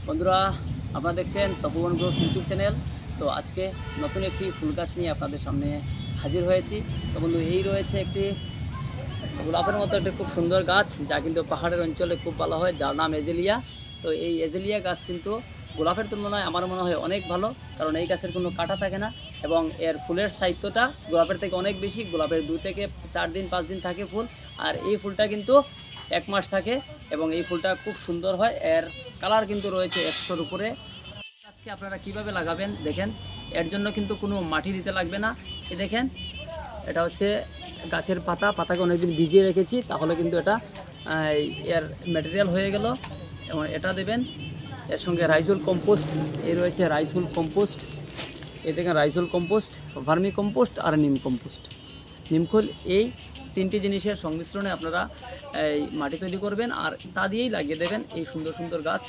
বন্ধুরা, আপনারা দেখছেন তপোবন গ্রোভস ইউটিউব চ্যানেল। তো আজকে নতুন একটি ফুল গাছ নিয়ে আপনাদের সামনে হাজির হয়েছি। তো বন্ধু, এই রয়েছে একটি গোলাপের মতো একটি খুব সুন্দর গাছ, যা কিন্তু পাহাড়ের অঞ্চলে খুব ভালো হয়, যার নাম এজেলিয়া। তো এই এজেলিয়া গাছ কিন্তু গোলাপের তুলনায় আমার মনে হয় অনেক ভালো, কারণ এই গাছের কোনো কাঁটা থাকে না এবং এর ফুলের স্থায়িত্বটা গোলাপের থেকে অনেক বেশি। গোলাপের 2 থেকে 4 দিন 5 দিন থাকে ফুল, আর এই ফুলটা কিন্তু 1 মাস থাকে এবং এই ফুলটা খুব সুন্দর হয়। এর কালার কিন্তু রয়েছে 100-র উপরে। আজকে আপনারা কিভাবে লাগাবেন দেখেন। এর জন্য কিন্তু কোনো মাটি দিতে লাগবে না। এই দেখেন, এটা হচ্ছে গাছের পাতাকে অনেকদিন ভিজিয়ে রেখেছি, তাহলে কিন্তু এটা এর ম্যাটেরিয়াল হয়ে গেল। এবং এটা দেবেন এর সঙ্গে রাইসোল কম্পোস্ট। এই রয়েছে রাইসোল কম্পোস্ট, এই দেখেন রাইসোল কম্পোস্ট, ভার্মি কম্পোস্ট আর নিম কম্পোস্ট, নিমখোল। এই 3টি জিনিসের সংমিশ্রণে আপনারা এই মাটি তৈরি করবেন আর তা দিয়েই লাগিয়ে দেবেন এই সুন্দর সুন্দর গাছ।